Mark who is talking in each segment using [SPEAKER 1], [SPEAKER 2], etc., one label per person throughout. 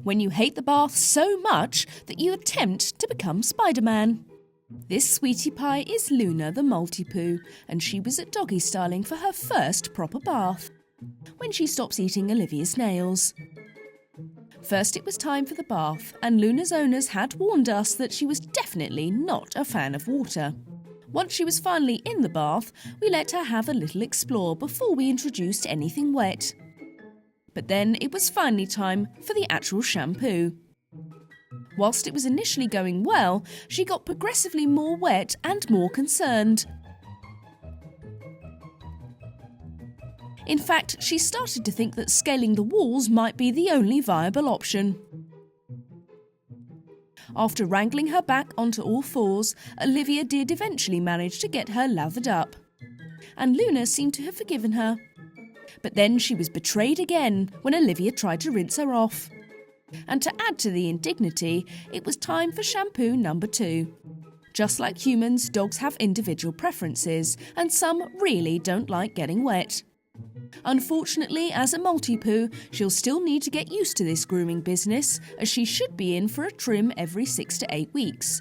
[SPEAKER 1] When you hate the bath so much that you attempt to become Spider-Man. This sweetie pie is Luna the Maltipoo, and she was at Doggy styling for her first proper bath, when she stops eating Olivia's nails. First it was time for the bath, and Luna's owners had warned us that she was definitely not a fan of water. Once she was finally in the bath, we let her have a little explore before we introduced anything wet. But then it was finally time for the actual shampoo. Whilst it was initially going well, she got progressively more wet and more concerned. In fact, she started to think that scaling the walls might be the only viable option. After wrangling her back onto all fours, Olivia did eventually manage to get her lathered up. And Luna seemed to have forgiven her. But then she was betrayed again when Olivia tried to rinse her off. And to add to the indignity, it was time for shampoo number 2. Just like humans, dogs have individual preferences, and some really don't like getting wet. Unfortunately, as a Maltipoo, she'll still need to get used to this grooming business, as she should be in for a trim every 6 to 8 weeks.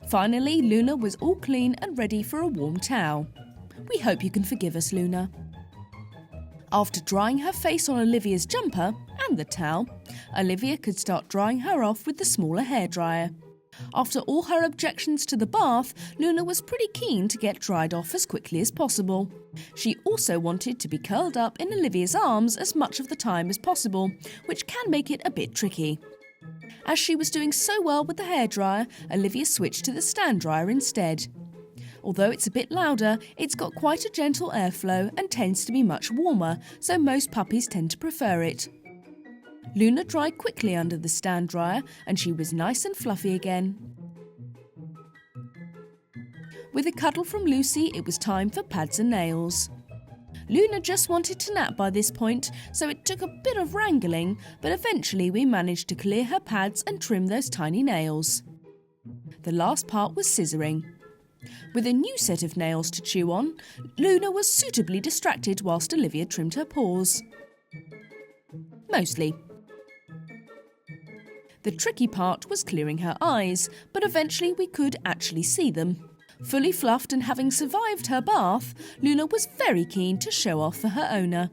[SPEAKER 1] Finally, Luna was all clean and ready for a warm towel. We hope you can forgive us, Luna. After drying her face on Olivia's jumper and the towel, Olivia could start drying her off with the smaller hairdryer. After all her objections to the bath, Luna was pretty keen to get dried off as quickly as possible. She also wanted to be curled up in Olivia's arms as much of the time as possible, which can make it a bit tricky. As she was doing so well with the hairdryer, Olivia switched to the stand dryer instead. Although it's a bit louder, it's got quite a gentle airflow and tends to be much warmer, so most puppies tend to prefer it. Luna dried quickly under the stand dryer and she was nice and fluffy again. With a cuddle from Lucy, it was time for pads and nails. Luna just wanted to nap by this point, so it took a bit of wrangling, but eventually we managed to clear her pads and trim those tiny nails. The last part was scissoring. With a new set of nails to chew on, Luna was suitably distracted whilst Olivia trimmed her paws. Mostly. The tricky part was clearing her eyes, but eventually we could actually see them. Fully fluffed and having survived her bath, Luna was very keen to show off for her owner.